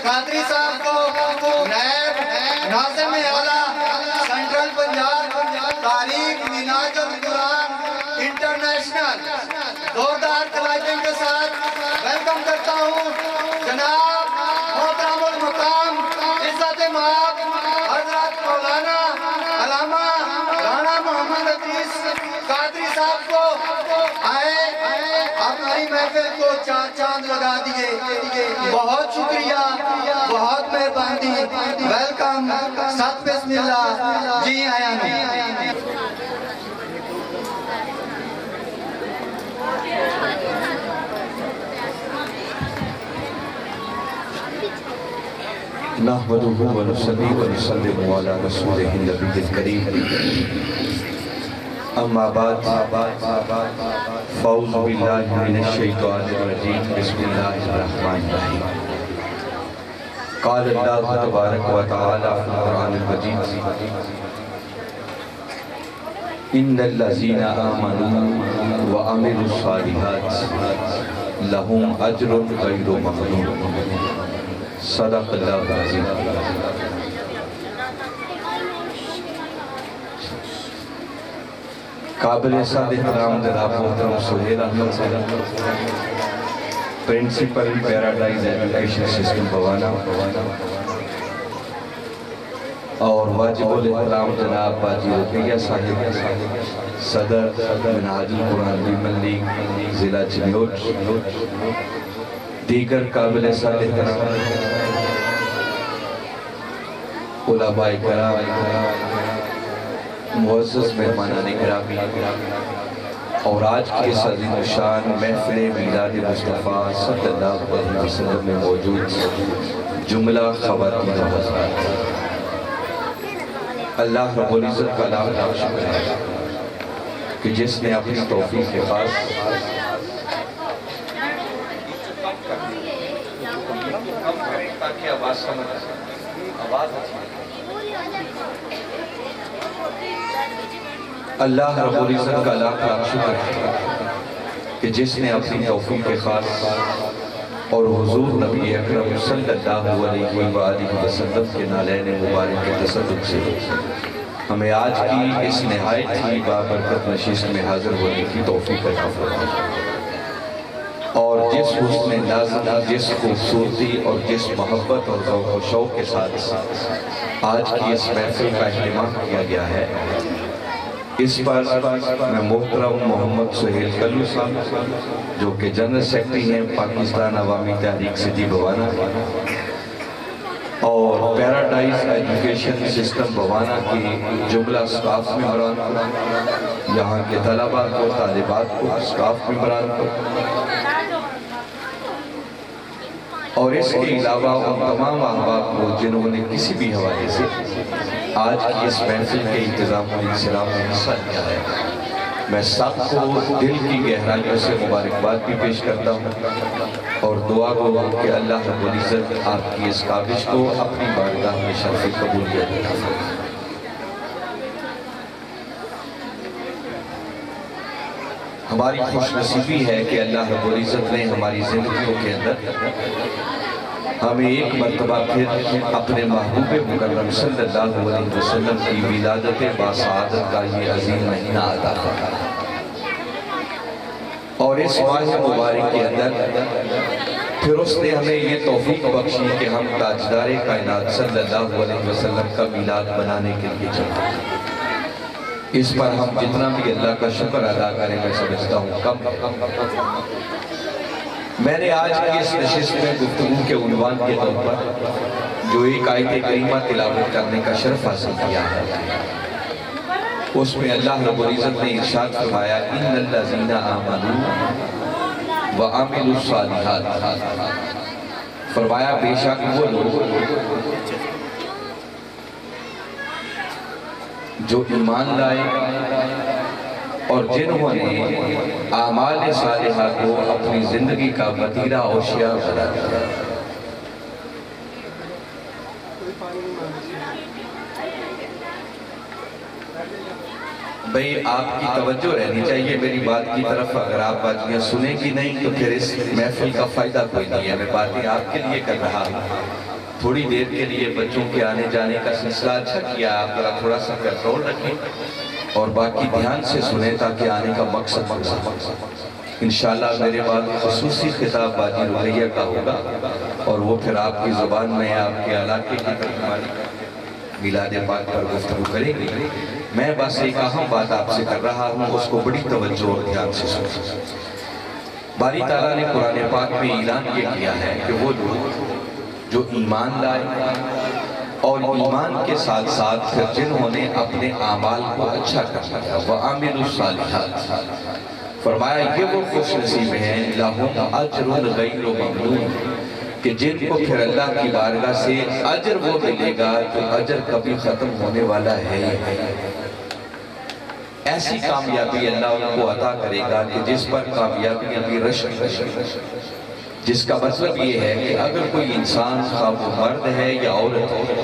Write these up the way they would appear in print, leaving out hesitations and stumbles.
قادری صاحب کو نائب ناظم اعلیٰ سینٹرل پنجاب تاریخ میناج القرآن انٹرنیشنل زوردار تلائیبنگ کے ساتھ ویلکم کرتا ہوں جناب محترم المقام عزت مآب حضرت مولانا علامہ رانا محمد عزیز قادری صاحب کو آئے ہماری محفل کو چاند لگا دیئے بہت شکریہ بہت مہربانی ویلکم ست بسم اللہ جی آیا نہیں نحمدہ ونصلی ونسلم علی رسولہ النبی الکریم اما بعد فاعوذ باللہ من الشیطان الرجیم بسم اللہ الرحمن الرحیم قال اللہ تبارک و تعالی فی القرآن المجید ان الذین آمنوا وعملوا الصالحات لهم اجر غیر ممنون صدق اللہ العظیم قابل صادق احترام جناب محترم سہیل احمد صاحب principal paradise education system Bawana اور واجب الاحترام جناب باجی رقیہ صاحب صدر منہاج القرآن ویمن لیگ ضلع چنیوٹ دیگر قابل صادق احترام علماء کرام معزز مہمانان گرامی اور آج کی اس عظیم الشان محفل میلاد مصطفیٰ صلی اللہ علیہ وسلم میں موجود جملہ خواتین و حضرات، اللہ رب العزت کا لاکھ شکر ہے کہ جس نے اپنی توفیق کے پاس تاکہ آواز سمجھ آواز اللہ رب العزت کا لاکھ شکر ہے کہ جس نے اپنی توفیق خاص اور حضور نبی اکرم صلی اللہ علیہ وآلہ وسلم کے نالین مبارک کے تصدق سے ہمیں آج کی اس نہایت ہی بابرکت نشست میں حاضر ہونے کی توفیق عطا فرمائے اور جس حسن نظم، جس خوبصورتی اور جس محبت اور ذوق و شوق کے ساتھ آج کی اس محفل کا اہتمام کیا گیا ہے، اس پر میں محترم محمد سہیل کلو صاحب جو کہ جنرل سیکرٹری ہیں پاکستان عوامی تحریک سٹی بوانا اور پیراڈائز ایجوکیشن سسٹم بوانا کی جملہ سٹاف ممبران، یہاں کے طلباء کو، طالبات کو، سٹاف ممبران کو اور اس کے علاوہ ان تمام احباب کو جنہوں نے کسی بھی حوالے سے آج کی اس محفل کے انتظام و انصرام میں حصہ لیا ہے، میں سب کو دل کی گہرائیوں سے مبارکباد بھی پیش کرتا ہوں اور دعا کو کہ اللہ رب العزت آپ کی اس کاوش کو اپنی بارگاہ میں شرف قبولیت عطا فرمائے۔ ہماری خوش نصیبی ہے کہ اللہ رب العزت نے ہماری زندگیوں کے اندر ہمیں ایک مرتبہ پھر اپنے محبوب مکرم صلی اللہ علیہ وسلم کی ولادت باسعادت کا یہ عظیم مہینہ عطا فرمایا اور اس ماہ مبارک کے اندر پھر اس نے ہمیں یہ توفیق بخشی کہ ہم تاجدار کائنات صلی اللہ علیہ وسلم کا میلاد منانے کے لیے چلتے ہیں۔ اس پر ہم جتنا بھی اللہ کا شکر ادا کریں میں سمجھتا ہوں کم ہے۔ میں نے آج کی اس نشست میں گفتگو کے عنوان کے طور پر جو ایک آیت کریمہ تلاوت کرنے کا شرف حاصل کیا ہے، اس میں اللہ رب العزت نے ارشاد فرمایا ان الذین آمنوا وعملوا الصالحات، فرمایا بے شک وہ لوگ جو ایمان لائے اور جنہوں نے اعمال صالحہ کو اپنی زندگی کا وتیرہ اور شعار بنا دیا۔ بھئی آپ کی توجہ رہنی چاہیے میری بات کی طرف، اگر آپ باتیاں سنیں گی نہیں تو پھر اس محفل کا فائدہ کوئی نہیں ہے، میں باتیں آپ کے لیے کر رہا ہوں تھوڑی دیر کے لیے بچوں کے آنے جانے کا سلسلہ اچھا کیا، آپ ذرا تھوڑا سا کنٹرول رکھیں اور باقی دھیان سے سنیں تاکہ آنے کا مقصد انشاءاللہ میرے بعد خصوصی خطاب باجی رقیہ کا ہوگا اور وہ پھر آپ کی زبان میں آپ کے علاقے کی ترجمانی میلاد پاک پر گفتگو کریں گے۔ میں بس ایک اہم بات آپ سے کر رہا ہوں، اس کو بڑی توجہ اور دھیان سے سنیں۔ باری تعالیٰ نے قرآن پاک میں اعلان یہ کیا ہے کہ وہ لوگ جو ایمان لائے اور ایمان کے ساتھ ساتھ پھر جنہوں نے اپنے اعمال کو اچھا کر لیا وَعَمِلُوا الصَّالِحَاتِ، فرمایا یہ وہ خوش نصیب ہیں لَهُمْ أَجْرٌ غَيْرُ مَمْنُونٍ، کہ جن کو پھر اللہ کی بارگاہ سے اجر وہ ملے گا جو اجر کبھی ختم ہونے والا ہے۔ ایسی کامیابی اللہ ان کو عطا کرے گا کہ جس پر کامیابی ابھی رشک، جس کا مطلب یہ ہے کہ اگر کوئی انسان خواہ وہ مرد ہے یا عورت ہے،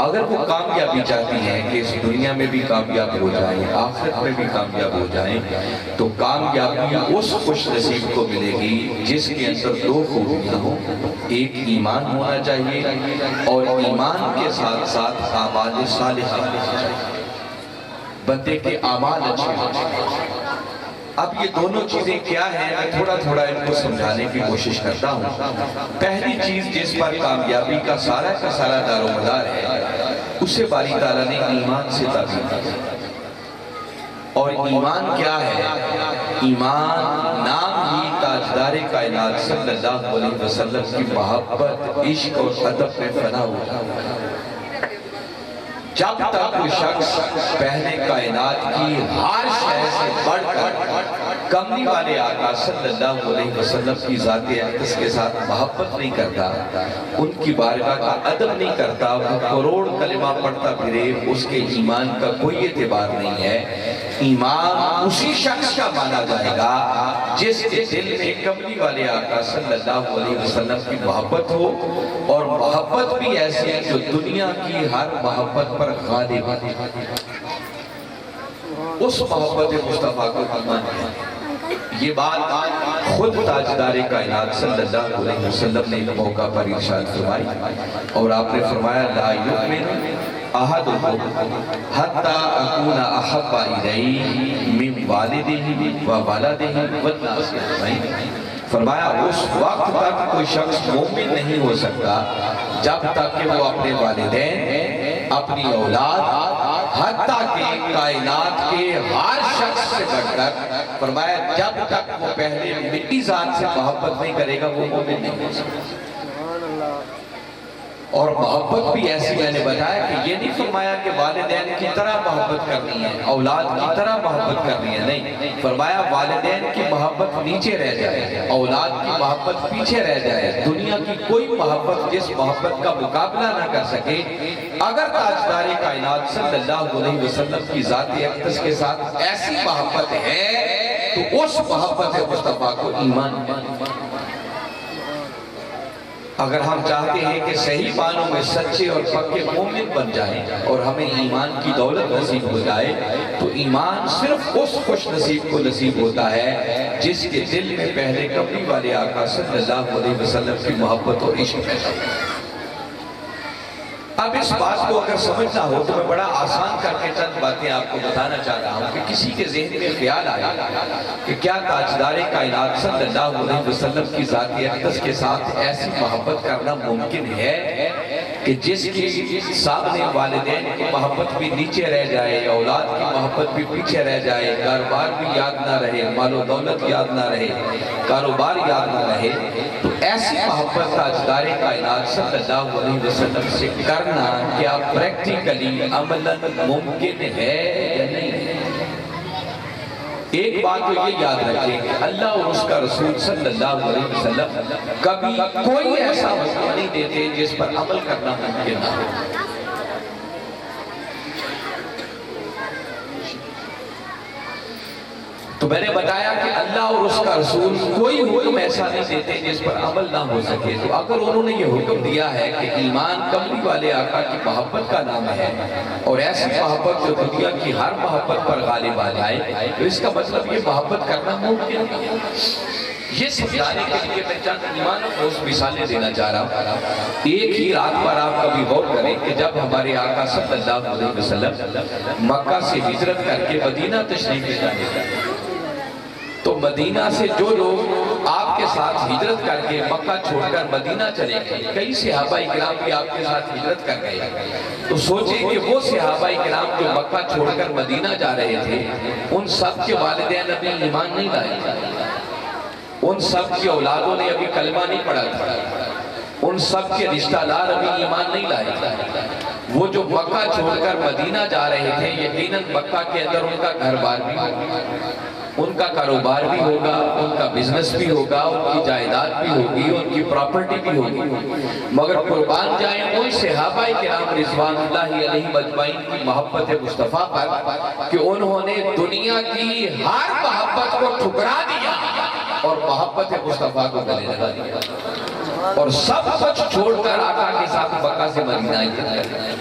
اگر وہ کامیابی چاہتی ہیں کہ اس دنیا میں بھی کامیاب ہو جائیں، آخرت میں بھی کامیاب ہو جائیں، تو کامیابی اس خوش نصیب کو ملے گی جس کے اندر دو خوبیاں ہوں، ایک ایمان ہونا چاہیے اور ایمان کے ساتھ ساتھ اعمال صالحہ ہونا چاہیے، بندے کے اعمال اچھے ہونے چاہیے۔ اب یہ دونوں چیزیں کیا ہیں، میں تھوڑا تھوڑا ان کو سمجھانے کی کوشش کرتا ہوں۔ پہلی چیز جس پر کامیابی کا سارا دار و مدار ہے، اسے باری تعالیٰ نے ایمان سے تعبیر کیا۔ اور ایمان کیا ہے؟ ایمان نام ہی تاجدار کائنات صلی اللہ علیہ وسلم کی محبت، عشق اور ادب میں فنا ہوا۔ جب تک کوئی شخص پہلے کائنات کی ہر شے سے بڑھ کر کملی والے آقا صلی اللہ علیہ وسلم کی ذات اقدس کے ساتھ محبت نہیں کرتا، ان کی بارگاہ کا ادب نہیں کرتا، وہ کروڑ کلمہ پڑھتا پھرے، اس کے ایمان کا کوئی اعتبار نہیں ہے۔ ایمان اسی شخص کا مانا جائے گا جس کے دل میں کملی والے آقا صلی اللہ علیہ وسلم کی محبت ہو، اور محبت بھی ایسی ہے جو دنیا کی ہر محبت پر غالب ہے۔ اس محبت مصطفیٰ کو ایمان ہے۔ یہ بات خود تاجدار کائنات صلی اللہ علیہ وسلم نے ایک موقع پر ارشاد فرمائی اور آپ نے فرمایا لا یؤمن احدکم حتی اکون احب الیہ من والدہ و ولدہ والناس اجمعین، فرمایا اس وقت تک کوئی شخص مومن نہیں ہو سکتا جب تک کہ وہ اپنے والدین، اپنی اولاد، حتیٰ کہ کائنات کے ہر شخص سے بڑھ کر، فرمایا جب تک وہ پہلے مٹی ذات سے محبت نہیں کرے گا وہ مومن نہیں ہو سکتا۔ اور محبت بھی ایسی میں نے بتایا کہ یہ نہیں فرمایا کہ والدین کی طرح محبت کرنی ہے، اولاد کی طرح محبت کرنی ہے، نہیں، فرمایا والدین کی محبت نیچے رہ جائے، اولاد کی محبت پیچھے رہ جائے، دنیا کی کوئی محبت جس محبت کا مقابلہ نہ کر سکے، اگر تاجدار کائنات صلی اللہ علیہ وسلم کی ذات اقدس کے ساتھ ایسی محبت ہے تو اس محبت مصطفیٰ کو ایمان ہے۔ اگر ہم چاہتے ہیں کہ صحیح معنوں میں سچے اور پکے مومن بن جائیں اور ہمیں ایمان کی دولت نصیب ہو جائے، تو ایمان صرف اس خوش نصیب کو نصیب ہوتا ہے جس کے دل میں پہلے کملی والے آقا صلی اللہ علیہ وسلم کی محبت اور عشق پیدا ہو۔ اب اس بات کو اگر سمجھنا ہو تو میں بڑا آسان کر کے چند باتیں آپ کو بتانا چاہتا ہوں کہ کسی کے ذہن میں خیال آیا کہ کیا تاجدار کائنات صلی اللہ علیہ وسلم کی ذات اقدس کے ساتھ ایسی محبت کرنا ممکن ہے کہ جس کی سامنے والدین کی محبت بھی نیچے رہ جائے، اولاد کی محبت بھی پیچھے رہ جائے، کاروبار بھی یاد نہ رہے، مال و دولت یاد نہ رہے، کاروبار یاد نہ رہے، تو ایسی محبت تاجدار کائنات صلی اللہ علیہ وسلم سے کرنا کیا پریکٹیکلی عملاً ممکن ہے یا نہیں ہے؟ ایک بات تو یہ یاد رکھیں کہ اللہ اور اس کا رسول صلی اللہ علیہ وسلم کبھی کوئی ایسا حکم نہیں دیتے جس پر عمل کرنا ممکن نہ ہو۔ تو میں نے بتایا کہ اللہ اور اس کا رسول کوئی حکم ایسا نہیں دیتے جس پر عمل نہ ہو سکے، تو اگر انہوں نے یہ حکم دیا ہے کہ ایمان کملی والے آقا کی محبت کا نام ہے اور ایسی محبت جو دنیا کی ہر محبت پر غالب آ جائے، تو اس کا مطلب یہ محبت کرنا ممکن ہے۔ یہ سمجھانے کے لیے میں چند ایمان افروز مثالیں دینا چاہ رہا ہوں۔ ایک ہی رات پر آپ کبھی غور کریں کہ جب ہمارے آقا صلی اللہ علیہ وسلم مکہ سے ہجرت کر کے مدینہ تشریف لے گئے، تو مدینہ سے جو لوگ آپ کے ساتھ ہجرت کر کے مکہ چھوڑ کر مدینہ چلے گئے، کئی صحابہ کرام بھی آپ کے ساتھ ہجرت کر گئے، تو سوچیں کہ وہ صحابہ کرام جو مکہ چھوڑ کر مدینہ جا رہے تھے، ان سب کے والدین ابھی ایمان نہیں لائے، ان سب کی اولادوں نے ابھی کلمہ نہیں پڑھا تھا، ان سب کے رشتہ دار ابھی ایمان نہیں لائے۔ وہ جو مکہ چھوڑ کر مدینہ جا رہے تھے، یقیناً مکہ کے اندر ان کا گھر بار بھی ہوگا، ان کا کاروبار بھی ہوگا، ان کا بزنس بھی ہوگا، ان کی جائیداد بھی ہوگی، ان کی پراپرٹی بھی ہوگی، مگر قربان جائیں ان صحابہ کرام رضوان اللہ علیہم اجمعین کی محبت مصطفیٰ پر کہ انہوں نے دنیا کی ہر محبت کو ٹھکرا دیا اور محبت مصطفیٰ کو گلے لگا دیا اور سب کچھ چھوڑ کر آقا کے ساتھ مکہ سے مدینہ گئے۔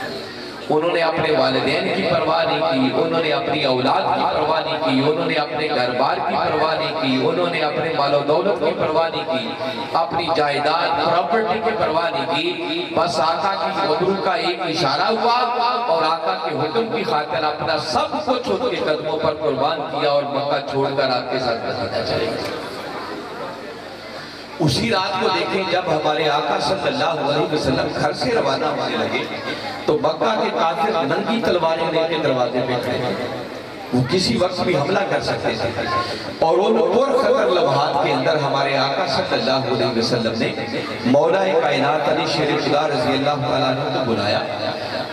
انہوں نے اپنے والدین کی پرواہ نہیں کی، انہوں نے اپنی اولاد کی پرواہ نہیں کی، انہوں نے اپنے گھر بار کی پرواہ نہیں کی، انہوں نے اپنے مال و دولت کی پرواہ نہیں کی، اپنی جائیداد پراپرٹی کی پرواہ نہیں کی، بس آقا کی حضور کا ایک اشارہ ہوا اور آقا کے حکم کی خاطر اپنا سب کچھ ان کے قدموں پر قربان کیا اور مکہ چھوڑ کر آپ کے ساتھ مدینہ چلے گئے۔ اسی رات کو دیکھیں جب ہمارے آقا صلی اللہ علیہ وسلم گھر سے روانہ ہونے لگے تو مکہ کے کافر ننگی تلواریں لے کے دروازے پہ کھڑے تھے، وہ کسی وقت بھی حملہ کر سکتے تھے، اور ان پرخطر لمحات کے اندر ہمارے آقا صلی اللہ علیہ وسلم نے مولا کائنات علی شیر خدا رضی اللہ تعالیٰ عنہ کو بلایا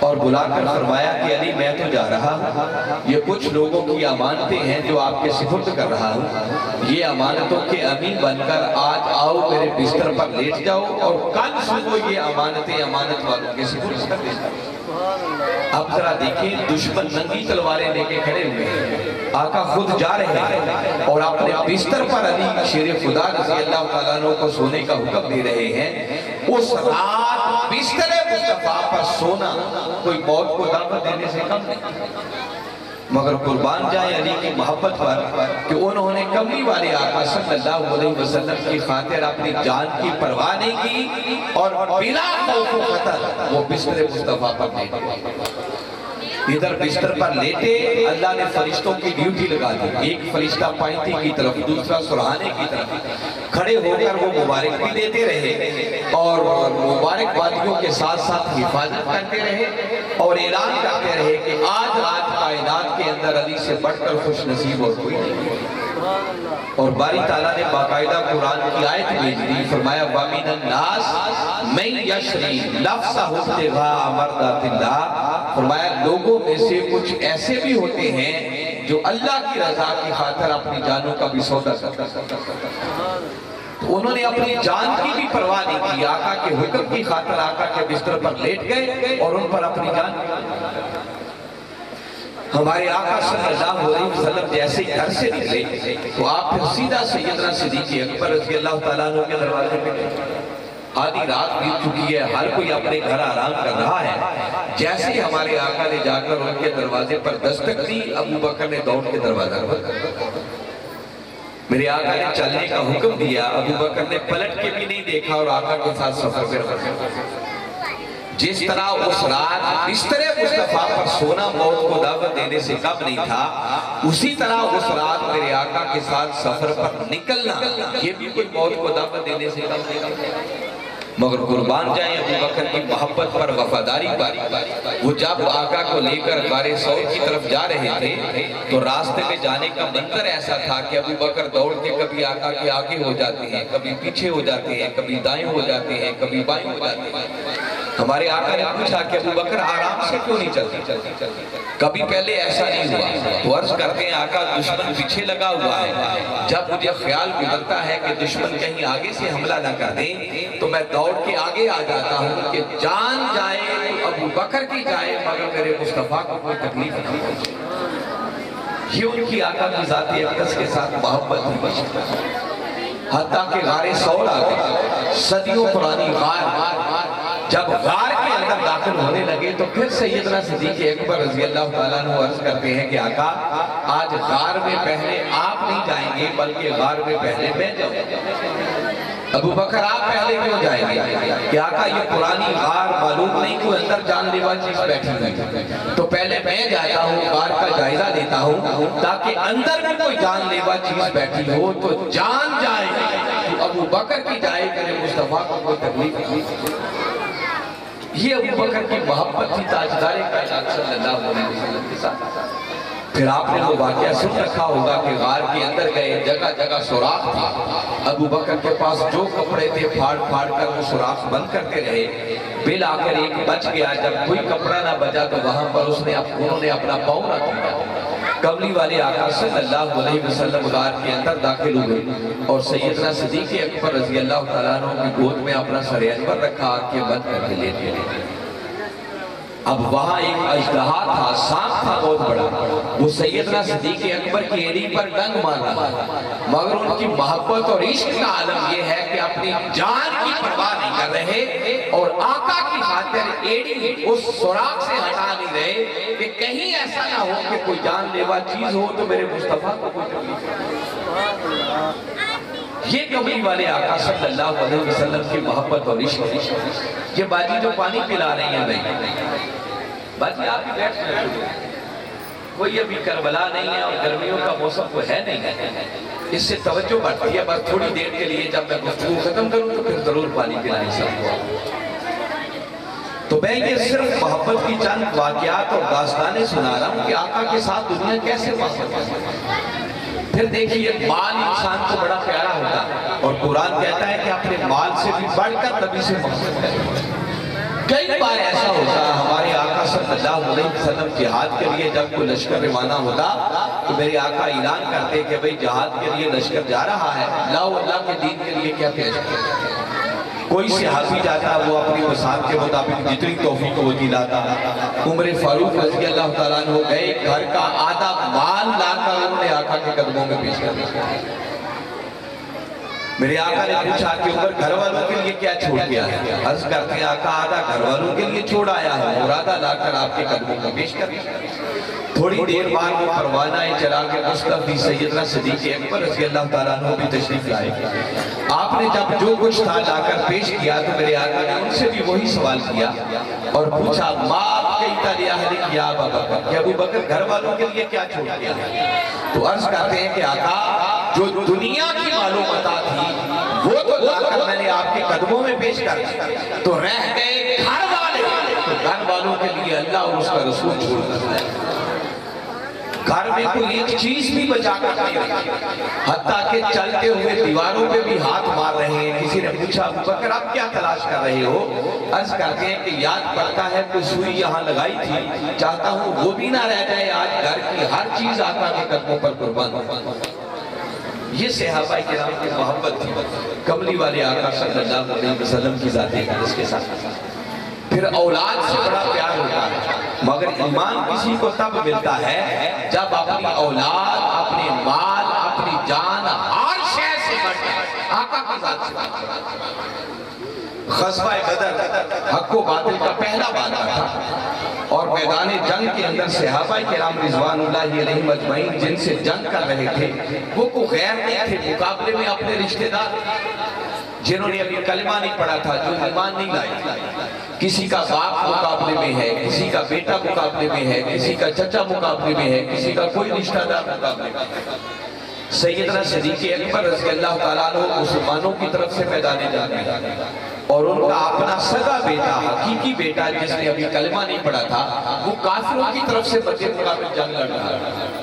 اور بلا کر فرمایا کہ علی میں تو جا رہا ہوں، یہ کچھ لوگوں کی امانتیں ہیں جو آپ کے سپرد کر رہا ہوں، یہ امانتوں کے امین بن کر آج آؤ میرے بستر پر لیٹ جاؤ اور کل صبح یہ امانتیں امانت والوں کے سپرد کر دینا۔ اب ذرا دیکھیں دشمن ننگی تلواریں لے کے کھڑے ہوئے ہیں، آقا خود جا رہے ہیں اور اپنے بستر پر علی شیر خدا رضی اللہ تعالیٰ عنہ کو سونے کا حکم دے رہے ہیں۔ اس رات بستر مصطفیٰ پر سونا کوئی موت کو دعوت دینے سے کم نہیں، مگر قربان جائیں علی کی محبت پر کہ انہوں نے کملی والے آقا صلی اللہ علیہ وسلم کی خاطر اپنی جان کی پرواہ نہیں کی اور بلا خوف و خطر وہ بستر مصطفیٰ پر لیٹے۔ ادھر بستر پر لیٹے اللہ نے فرشتوں کی ڈیوٹی لگا دی، ایک فرشتہ پائنتی کی طرف دوسرا سرہانے کی طرف کھڑے ہو کر وہ مبارک بھی دیتے رہے اور مبارک بادیوں کے ساتھ ساتھ حفاظت کرتے رہے اور اعلان کرتے رہے کہ آج رات کائنات کے اندر علی سے بڑھ کر خوش نصیب اور کوئی نہیں۔ اور باری تعالیٰ نے باقاعدہ قرآن کی آیت بھیج دی، فرمایا وَمِنَ النَّاسِ مَن يَشْرِي نَفْسَهُ ابْتِغَاءَ مَرْضَاتِ اللَّهِ، فرمایا لوگوں میں سے کچھ ایسے بھی ہوتے ہیں جو اللہ کی رضا کی خاطر اپنی جانوں کا بھی سودا کرتے ہیں۔ تو انہوں نے اپنی جان کی بھی پرواہ نہیں کی، آقا کے حکم کی خاطر آقا کے بستر پر لیٹ گئے اور ان پر اپنی جان۔ ہمارے آقا صلی اللہ علیہ وسلم جیسے گھر سے نکلے تو آپ پھر سیدھا سیدنا صدیق اکبر رضی اللہ تعالیٰ عنہ کے دروازے پہ گئے۔ آدھی رات بیت چکی ہے، ہر کوئی اپنے گھر آرام کر رہا ہے، جیسے ہی ہمارے آقا نے جا کر ان کے دروازے پر دستک دی، ابو بکر نے دوڑ کے دروازہ کھولا۔ میرے آقا نے چلنے کا حکم دیا، ابو بکر نے پلٹ کے بھی نہیں دیکھا اور آقا کے ساتھ سفر پہ رہا۔ جس طرح اس رات بستر مصطفیٰ پر سونا موت کو دعوت دینے سے کم نہیں تھا، اسی طرح اس رات میرے آقا کے ساتھ سفر پر نکلنا یہ بھی کوئی موت کو دعوت دینے سے کم نہیں تھا۔ مگر قربان جائیں ابو بکر کی محبت پر وفاداری پر، وہ جب آقا کو لے کر غار ثور کی طرف جا رہے تھے تو راستے میں جانے کا منظر ایسا تھا کہ ابو بکر دوڑ کے کبھی آقا کے آگے ہو جاتے ہیں، کبھی پیچھے ہو جاتے ہیں، کبھی دائیں ہو جاتے ہیں، کبھی بائیں ہو جاتے ہیں۔ ہمارے آقا نے پوچھا کہ ابو بکر آرام سے کیوں نہیں چلتے؟ کبھی پہلے ایسا نہیں ہوا تو عرض کرتے ہیں آقا دشمن پیچھے لگا ہوا ہے، جب مجھے خیال گزرتا ہے کہ دشمن کہیں آگے سے حملہ نہ کر دیں تو میں دوڑ کے آگے آ جاتا ہوں کہ جان جائے تو ابو بکر کی جائے مگر میرے مصطفیٰ کو کوئی تکلیف نہ ہو۔ یہ ان کی آقا کی ذات اقدس کے ساتھ محبت تھی، حتیٰ کہ غار ثور آ گئے، صدیوں پرانی غار جب غار کے اندر داخل ہونے لگے تو پھر سیدنا صدیق اکبر رضی اللہ تعالیٰ عنہ عرض کرتے ہیں کہ آقا آج غار میں پہلے آپ نہیں جائیں گے بلکہ غار میں پہلے میں جاؤں گا۔ ابو بکر آپ پہلے کیوں جائیں گے؟ کہ آقا یہ پرانی غار معلوم نہیں کوئی اندر جان لیوا چیز بیٹھی ہوئی، تو پہلے میں جاتا ہوں غار کا جائزہ لیتا ہوں تاکہ اندر میں کوئی جان لیوا چیز بیٹھی ہو تو جان جائے، تو ابو بکر کی جائے کرے مصطفیٰ کو کوئی تکلیف نہیں۔ یہ ابو بکر کی محبت تھی تاجدار کائنات صلی اللہ علیہ وسلم کے ساتھ۔ پھر آپ نے وہ واقعہ سن رکھا ہوگا کہ غار کے اندر گئے، جگہ جگہ سوراخ تھا، ابو بکر کے پاس جو کپڑے تھے پھاڑ پھاڑ کر وہ سوراخ بند کرتے رہے، بل آ کر ایک بچ گیا، جب کوئی کپڑا نہ بچا تو وہاں پر انہوں نے اپنا پاؤں رکھ دیا۔ کملی والے آقا صلی اللہ علیہ وسلم غار کے اندر داخل ہوئے اور سیدنا صدیق اکبر رضی اللہ تعالیٰ عنہ کی گود میں اپنا سر انور رکھا، آنکھیں بند کر کے لیٹے۔ اب وہاں ایک اژدہا تھا، سانپ تھا بہت بڑا، وہ سیدنا صدیق اکبر کی ایڑی پر ڈنگ مار رہا تھا، مگر ان کی محبت اور عشق کا عالم یہ ہے کہ اپنی جان کی پرواہ نہیں کر رہے اور آقا کی خاطر ایڑی اس سوراخ سے ہٹا نہیں رہے کہ کہیں ایسا نہ ہو کہ کوئی جان لیوا چیز ہو تو میرے مصطفیٰ کو کوئی تکلیف ہو۔ یہ کملی والے آقا صلی اللہ علیہ وسلم کی محبت اور عشق۔ یہ باجی جو پانی پلا رہی ہیں بھائی، باجی آپ ہی بیٹھ جائیں، کوئی ابھی کربلا نہیں ہے اور گرمیوں کا موسم کو ہے نہیں ہے، اس سے توجہ بڑھتی ہے، بس تھوڑی دیر کے لیے جب میں گفتگو ختم کروں تو پھر ضرور پانی پلائیں سب کو۔ تو میں یہ صرف محبت کی چند واقعات اور داستانیں سنا رہا ہوں کہ آقا کے ساتھ دنیا کیسے محبت ہے۔ پھر دیکھیے مال انسان کو بڑا پیارا ہوتا ہے اور قرآن کہتا ہے کہ اپنے مال سے بھی بڑھ کر نبی سے محبت ہے۔ کئی بار ایسا ہوتا ہے ہمارے آقا صلی اللہ علیہ وسلم جہاد کے لیے جب کوئی لشکر روانہ ہوتا تو میرے آقا اعلان کرتے کہ بھئی جہاد کے لیے لشکر جا رہا ہے، لاؤ اللہ کے دین کے لیے کیا پیش کریں۔ کوئی صحابی جاتا وہ اپنی وسعت کے مطابق جتنی توفیق وہ دلاتا۔ عمر فاروق رضی اللہ تعالیٰ عنہ گئے، گھر کا آدھا مال لا کر انہوں نے آقا کے قدموں میں پیش کر دیا۔ میرے آقا نے پوچھا کہ عمر گھر والوں کے لیے کیا چھوڑ گیا ہے؟ عرض کرتے ہیں آقا آدھا گھر والوں کے لیے چھوڑ آیا ہے اور آدھا لا کر آپ کے قدموں میں پیش کر دیا۔ تھوڑی دیر بعد وہ پروانہ چلا کے مصطفی سیدنا صدیق اکبر رضی اللہ تعالیٰ عنہ بھی تشریف لائے۔ آپ نے جب جو کچھ تھا لا کر پیش کیا تو میرے آقا نے ان سے بھی وہی سوال کیا اور پوچھا ماں کیتا لِأَهْلِكَ یا ابا بکر، کہ ابو بکر گھر والوں کے لیے کیا چھوڑ گیا ہے؟ تو عرض کرتے ہیں کہ آقا جو دنیا کی معلومات تھی وہ تو لا کر میں نے آپ کے قدموں میں پیش کر دیا، تو رہ گئے گھر والے، تو گھر والوں کے لیے اللہ اور اس کا رسول چھوڑ کر ہے۔ گھر میں کوئی ایک چیز بھی بچا کر نہیں رکھی، حتیٰ کہ چلتے ہوئے دیواروں پہ بھی ہاتھ مار رہے ہیں۔ کسی نے پوچھا ابو بکر آپ کیا تلاش کر رہے ہو؟ عرض کرتے ہیں کہ یاد پڑتا ہے کوئی سوئی یہاں لگائی تھی، چاہتا ہوں وہ بھی نہ رہ جائے، آج گھر کی ہر چیز آقا کے قدموں پر قربان ہو۔ یہ صحابہ کرام کی محبت تھی کملی والے آقا صلی اللہ علیہ وسلم کی ذات اقدس کے ساتھ۔ پھر اولاد سے بڑا پیار ہوتا ہے، مگر ایمان کسی کو تب ملتا ہے جب اپنی اولاد، اپنے مال، اپنی جان، ہر شے سے بڑھ کر آقا کی ذات سے بڑھ کر۔ غزوہ بدر حق و باطل کا پہلا واقعہ تھا اور میدان جنگ کے اندر صحابہ کرام رضوان اللہ علیہم اجمعین جن سے جنگ کر رہے تھے وہ کوئی غیر نہیں تھے، مقابلے میں اپنے رشتہ دار جنہوں نے ابھی کلمہ نہیں پڑھا تھا، جو ایمان نہیں لائے۔ کسی کا باپ مقابلے میں ہے، کسی کا بیٹا مقابلے میں ہے، کسی کا چچا مقابلے میں ہے، کسی کا کوئی رشتہ دار مقابلے میں ہے۔ سیدنا صدیق اکبر رضی اللہ تعالیٰ عنہ مسلمانوں کی طرف سے میدان جنگ میں اور ان کا اپنا سگا بیٹا، حقیقی بیٹا جس نے ابھی کلمہ نہیں پڑھا تھا، وہ کافروں کی طرف سے مدد مقابل جنگ لڑ رہا تھا۔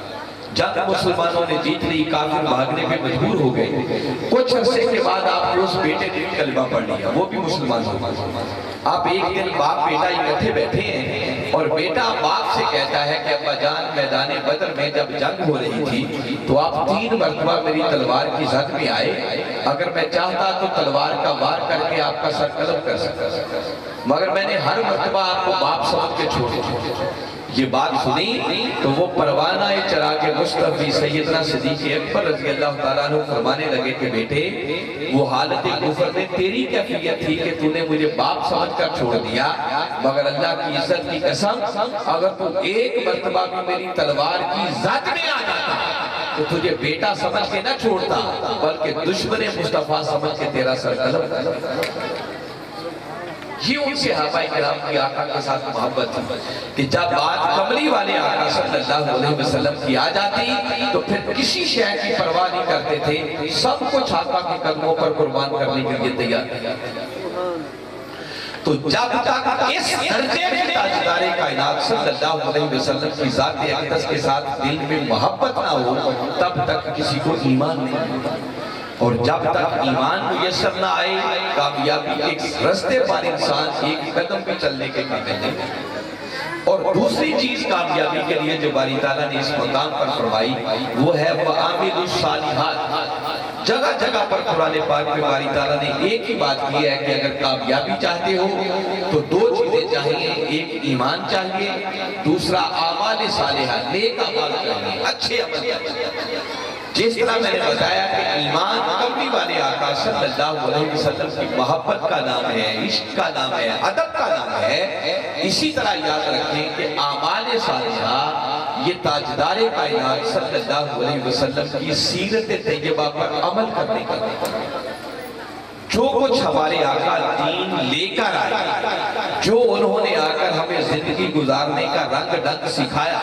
جب مسلمانوں نے جیت لی، کافر بھاگنے میں مجبور ہو گئے۔ کچھ عرصے کے بعد آپ نے اس بیٹے نے کلمہ پڑھ لیا، وہ بھی مسلمان ہو گئے۔ آپ ایک دن باپ بیٹا اکٹھے بیٹھے ہیں اور بیٹا باپ سے کہتا ہے کہ ابا جان میدان بدر میں جب جنگ ہو رہی تھی تو آپ 3 مرتبہ میری تلوار کی زد میں آئے، اگر میں چاہتا تو تلوار کا وار کر کے آپ کا سر قلم کر سکتا، مگر میں نے ہر مرتبہ آپ کو باپ سمجھ کے چھوڑ دیا۔ یہ بات سنی تو وہ پروانہ چراغ مصطفی سیدنا صدیق اکبر رضی اللہ تعالیٰ عنہ فرمانے لگے کہ بیٹے وہ حالت کفر میں تیری کیفیت تھی کہ تو نے مجھے باپ سمجھ کر چھوڑ دیا، مگر اللہ کی عزت کی قسم اگر تو ایک مرتبہ بھی میری تلوار کی زد میں آ جاتا تو تجھے بیٹا سمجھ کے نہ چھوڑتا بلکہ دشمن مصطفیٰ سمجھ کے تیرا سر قلم کرتا۔ یہ ان صحابہ کرام کی آقا کے ساتھ محبت تھی کہ جب بات کملی والے آقا صلی اللہ علیہ وسلم کی آ جاتی تو پھر کسی شے کی پرواہ نہیں کرتے تھے، سب کچھ آقا کے قدموں پر قربان کرنے کے لیے تیار۔ تو جب تک اس درجے میں تاجدار کائنات صلی اللہ علیہ وسلم کی ذات اقدس کے ساتھ دل میں محبت نہ ہو تب تک کسی کو ایمان نہیں، اور جب تک ایمان میسر نہ آئے کامیابی ایک رستے پر انسان ایک قدم بھی چلنے کے قابل نہیں۔ اور دوسری چیز کامیابی کے لیے جو باری تعالیٰ نے اس مقام پر فرمائی وہ ہے وَعَامِلُ الصَّالِحَاتِ۔ جگہ جگہ پر قرآن پاک میں باری تعالیٰ نے ایک ہی بات کی ہے کہ اگر کامیابی چاہتے ہو تو دو چیزیں چاہیے، ایک ایمان چاہیے، دوسرا اعمال صالحہ، نیک اعمال چاہیے، اچھے عمل چاہیے۔ جس طرح میں نے بتایا کہ ایمان کملی والے آقا صلی اللہ علیہ وسلم کی محبت کا نام ہے، عشق کا نام ہے، ادب کا نام ہے، اسی طرح یاد رکھیں کہ اعمال صالحہ یہ تاجدار کائنات صلی اللہ علیہ وسلم کی سیرت طیبہ پر عمل کرنے کا نام ہے۔ جو کچھ ہمارے آقا دین لے کر آئے، جو انہوں نے آ کر ہمیں زندگی گزارنے کا رنگ ڈھنگ سکھایا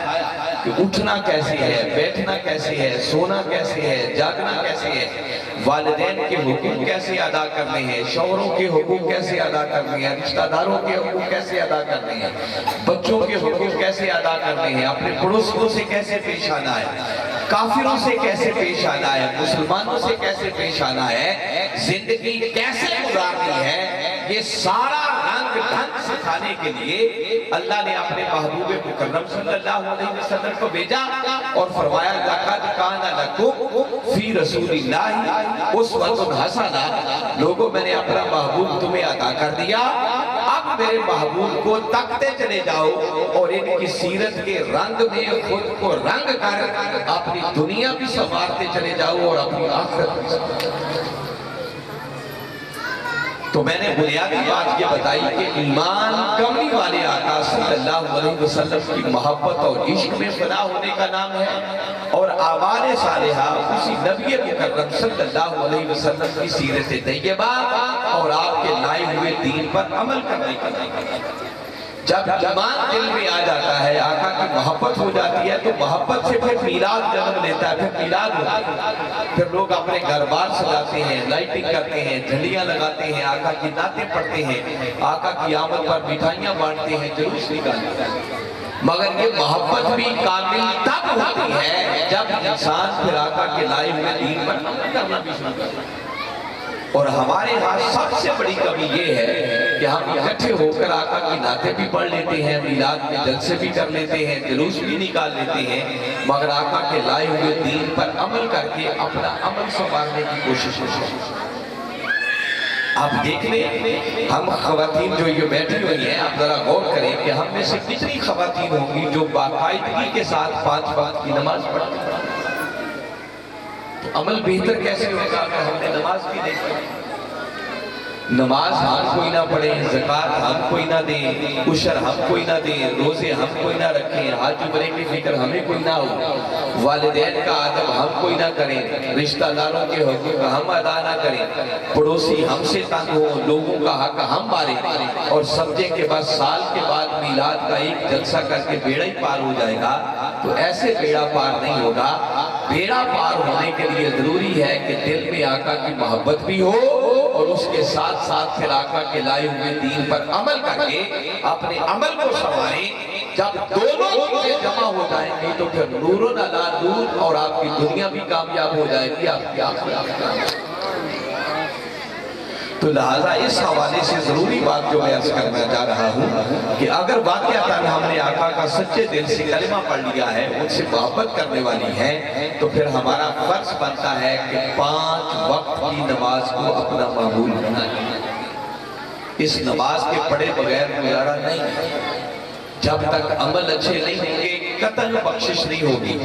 کہ اٹھنا کیسے ہے، بیٹھنا کیسے ہے، سونا کیسے ہے، جاگنا کیسے ہے، والدین کے حقوق کیسے ادا کرنے ہیں، شوہروں کے حقوق کیسے ادا کرنے ہیں، رشتہ داروں کے حقوق کیسے ادا کرنے ہیں، بچوں کے حقوق کیسے ادا کرنے ہیں، اپنے پڑوسیوں سے کیسے پیش آنا ہے، کافروں سے کیسے پیش آنا ہے، مسلمانوں سے کیسے پیش آنا ہے، زندگی کیسے گزارنی ہے، یہ سارا رنگ ڈھنگ سکھانے کے لیے اللہ نے اپنے محبوب مکرم صلی اللہ علیہ وسلم کو بھیجا اور فرمایا لَقَدْ كَانَ لَكُمْ فِي رَسُولِ اللَّهِ أُسْوَةٌ حَسَنَةٌ۔ لوگوں میں نے اپنا محبوب تمہیں عطا کر دیا، اب میرے محبوب کو تکتے چلے جاؤ اور ان کی سیرت کے رنگ میں خود کو رنگ کر اپنی دنیا بھی سنوارتے چلے جاؤ اور اپنی آخرت بھی سنوارتے۔ تو میں نے بنیادی بات یہ بتائی کہ ایمان کملی والے آقا صلی اللہ علیہ وسلم کی محبت اور عشق میں فنا ہونے کا نام ہے، اور اعمال صالحہ اسی نبی مکرم صلی اللہ علیہ وسلم کی سیرت طیبہ اور آپ کے لائے ہوئے دین پر عمل کرنے کا نام ہے۔ جب ایمان دل میں آ جاتا ہے، آقا کی محبت ہو جاتی ہے تو محبت سے پھر میلاد جنم لیتا ہے، پھر میلاد ہوتا ہے، پھر لوگ اپنے گھر بار سجاتے ہیں، لائٹنگ کرتے ہیں، جھنڈیاں لگاتے ہیں، آقا کی نعتیں پڑھتے ہیں، آقا کی آمد پر مٹھائیاں بانٹتے ہیں، جلوس نکالتے ہیں۔ مگر یہ محبت بھی کامل تب ہوتی ہے جب انسان پھر آقا کے لائے ہوئے دین پر عمل کرنا بھی شروع کرتا ہے۔ اور ہمارے ہاں سب سے بڑی کمی یہ ہے کہ ہم اکٹھے ہو کر آقا کی نعتیں بھی پڑھ لیتے ہیں، میلاد میں جلسے بھی کر لیتے ہیں، جلوس بھی نکال لیتے ہیں، مگر آقا کے لائے ہوئے دین پر عمل کر کے اپنا عمل سنوارنے کی کوشش ہے۔ آپ دیکھ لیں، ہم خواتین جو یہ بیٹھی ہوئی ہیں، آپ ذرا غور کریں کہ ہم میں سے کتنی خواتین ہوں گی جو باقاعدگی کے ساتھ 5 وقت کی نماز پڑھتی ہیں۔ عمل بہتر کیسے ہوگا اگر ہم نے نماز بھی نہیں پڑھی؟ نماز ہم کوئی نہ پڑھیں، زکوٰۃ ہم کوئی نہ دیں، عشر ہم کوئی نہ دیں، روزے ہم کوئی نہ رکھیں، حج عمرے کی فکر ہمیں کوئی نہ ہو، والدین کا ادب ہم کوئی نہ کریں، رشتہ داروں کے حقوق ہم ادا نہ کریں، پڑوسی ہم سے تنگ ہوں، لوگوں کا حق ہم ماریں، اور سمجھیں کہ بس سال کے بعد میلاد کا ایک جلسہ کر کے بیڑا ہی پار ہو جائے گا، تو ایسے بیڑا پار نہیں ہوگا۔ بیڑا پار ہونے کے لیے ضروری ہے کہ دل میں آقا کی محبت بھی ہو اور اس کے ساتھ ساتھ پھر آقا کے لائے ہوئے دین پر عمل کر کے اپنے عمل کو سنواریں۔ جب دونوں چیزیں جمع ہو جائیں گی تو پھر نور علی نور، اور آپ کی دنیا بھی کامیاب ہو جائے گی، آپ کی آخرت۔ تو لہٰذا اس حوالے سے ضروری بات جو میں عرض کرنا چاہ رہا ہوں کہ اگر واقعتاً ہم نے آقا کا سچے دل سے کلمہ پڑھ لیا ہے، ان سے محبت کرنے والی ہے، تو پھر ہمارا فرض بنتا ہے کہ 5 وقت کی نماز کو اپنا معمول بنائیں۔ اس نماز کے پڑھے بغیر گزارا نہیں ہے۔ جب تک عمل اچھے نہیں ہوں گے قطعاً بخشش نہیں ہوگی.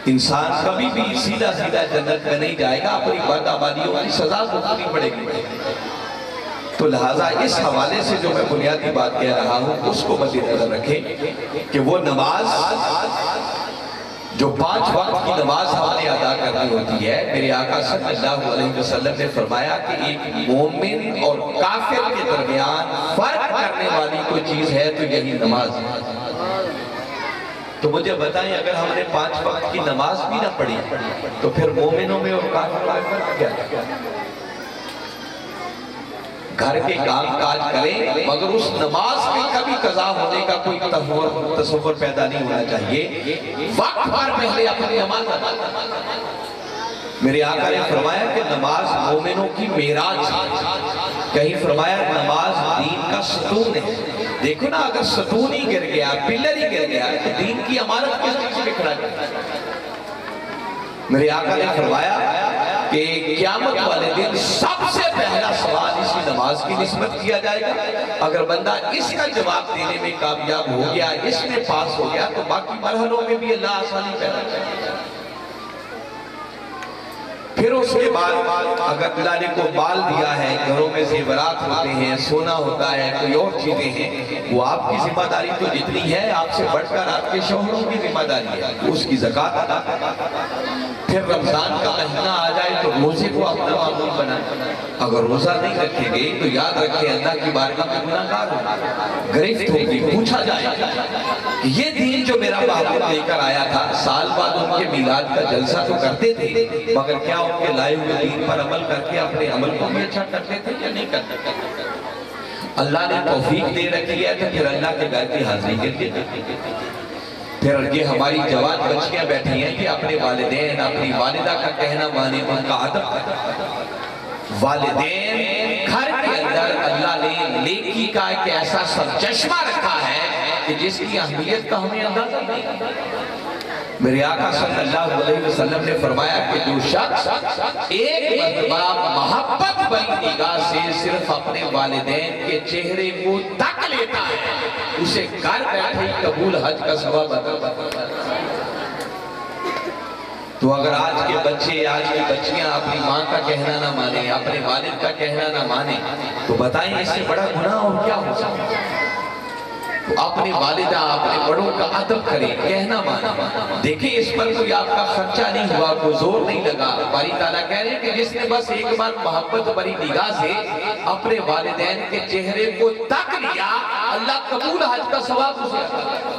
انسان کبھی بھی سیدھا سیدھا جنت میں نہیں جائے گا، اپنی بد عملیوں کی سزا بھگتنی پڑے گی. تو لہٰذا اس حوالے سے جو میں بنیادی بات کہہ رہا ہوں اس کو مد نظر رکھیں کہ وہ نماز جو 5 وقت کی نماز ہم نے ادا کرنی ہوتی ہے، میرے آقا صلی اللہ علیہ وسلم نے فرمایا کہ ایک مومن اور کافر کے درمیان فرق کرنے والی کوئی چیز ہے تو یہی نماز ہے. تو مجھے بتائیں اگر ہم نے 5 وقت کی نماز بھی نہ پڑھی تو پھر مومنوں میں اور کافروں میں فرق کیا ہے؟ گھر کے کام کاج کریں مگر اس نماز میں کبھی قضا ہونے کا کوئی تصور پیدا نہیں ہونا چاہیے. وقت پر پہلے اپنی نماز ادا کریں. میرے آقا نے فرمایا کہ نماز مومنوں کی معراج ہے. کہیں فرمایا نماز دین کا ستون ہے. دیکھو نا اگر ستون ہی گر گیا، پلر ہی گر گیا تو دین کی عمارت کس چیز پہ کھڑا گیا؟ میرے آقا نے فرمایا کہ قیامت والے دن سب سے پہلا سوال اسی نماز کی نسبت کیا جائے گا. اگر بندہ اس کا جواب دینے میں کامیاب ہو گیا، اس میں پاس ہو گیا تو باقی مرحلوں میں بھی اللہ آسانی پیدا کرے گا. پھر اس کے بعد اگر اللہ نے کو بال دیا ہے، گھروں میں زیورات ہوتے ہیں، سونا ہوتا ہے، کوئی اور چیزیں ہیں، وہ آپ کی ذمہ داری تو جتنی ہے آپ سے بڑھ کر آپ کے شوہروں کی ذمہ داری ہے، اس کی زکوٰۃ ادا کرنا. پھر رمضان کا مہینہ آ جائے تو روزے کو اپنا معمول بنائیں. اگر روزہ نہیں رکھیں گے تو یاد رکھیں اللہ کی بارگاہ میں گناہگار ہوں، گرفت ہوگی. پوچھا جائے کہ یہ دین جو میرا محبوب لے کر آیا تھا، سال بعد ان کے میلاد کا جلسہ تو کرتے تھے مگر کیا ان کے لائے ہوئے دین پر عمل کر کے اپنے عمل کو بھی اچھا کرتے تھے یا نہیں کرتے تھے؟ اللہ نے توفیق دے رکھی ہے تو پھر اللہ کے گھر کی حاضری کے لیے. پھر یہ ہماری جوان بچیاں بیٹھی ہیں کہ اپنے والدین اپنی والدہ کا کہنا مانے، ان کا ادب کریں. والدین گھر کے اندر اللہ نے نیکی کا ایک ایسا سرچشمہ رکھا ہے کہ جس کی اہمیت کا ہمیں اندازہ نہیں. میرے آقا صلی اللہ علیہ وسلم نے فرمایا کہ جو شخص ایک مرتبہ محبت بری نگاہ سے صرف اپنے والدین کے چہرے کو تک لیتا ہے، اسے گھر بیٹھے ہی قبول حج کا ثواب عطا. تو اگر آج کے بچے آج کی بچیاں اپنی ماں کا کہنا نہ مانیں، اپنے والد کا کہنا نہ مانیں تو بتائیں اس سے بڑا گناہ اور کیا ہو سکتا ہے؟ اپنے والدہ اپنے بڑوں کا ادب کریں، کہنا مانیں. دیکھیں اس پر کوئی آپ کا خرچہ نہیں ہوا، کوئی زور نہیں لگا. باری تعالیٰ کہہ رہے ہیں کہ جس نے بس ایک بار محبت بری نگاہ سے اپنے والدین کے چہرے کو تک لیا، اللہ قبول حج کا ثواب اسے عطا کرے.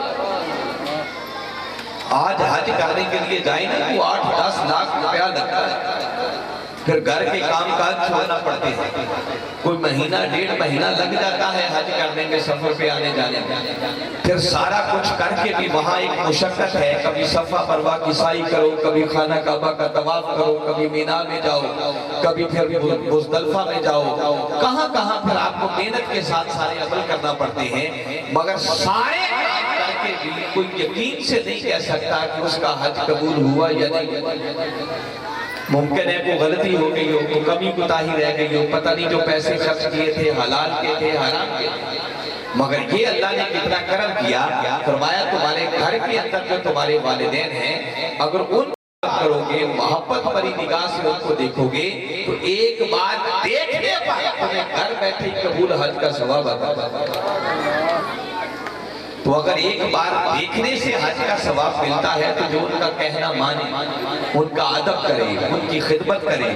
آج حج کرنے کے لیے جائیں نا تو 8-10 لاکھ روپیہ لگتا ہے. پھر گھر کے کام کاج چھوڑنا پڑتے ہیں. کوئی مہینہ 1.5 مہینہ لگ جاتا ہے حج کرنے میں، سفر پہ آنے جانے میں. پھر سارا کچھ کر کے بھی وہاں ایک مشقت ہے. کبھی صفا مروہ کی سعی کرو، کبھی خانہ کعبہ کا طواف کرو، کبھی مینا میں جاؤ، کبھی پھر مزدلفہ میں جاؤ. کہاں کہاں پھر آپ کو محنت کے ساتھ سارے عمل کرنا پڑتے ہیں. مگر سارے کام کر کے بھی کوئی یقین سے نہیں کہہ سکتا کہ اس کا حج قبول ہوا یا نہیں. ممکن ہے کوئی غلطی ہو گئی ہو، کوئی کمی کوتاہی رہ گئی ہو، پتہ نہیں جو پیسے خرچ کیے تھے حلال کے تھے حرام کے. مگر یہ اللہ نے کتنا کرم کیا، فرمایا تمہارے گھر کے اندر جو تمہارے والدین ہیں اگر ان کرو گے، محبت بری نگاہ سے ان کو دیکھو گے تو ایک بار دیکھنے پر تمہیں گھر بیٹھے قبول حج کا ثواب عطا. تو اگر ایک بار دیکھنے سے حج کا ثواب ملتا ہے تو جو ان کا کہنا مانے، ان کا ادب کرے، ان کی خدمت کرے،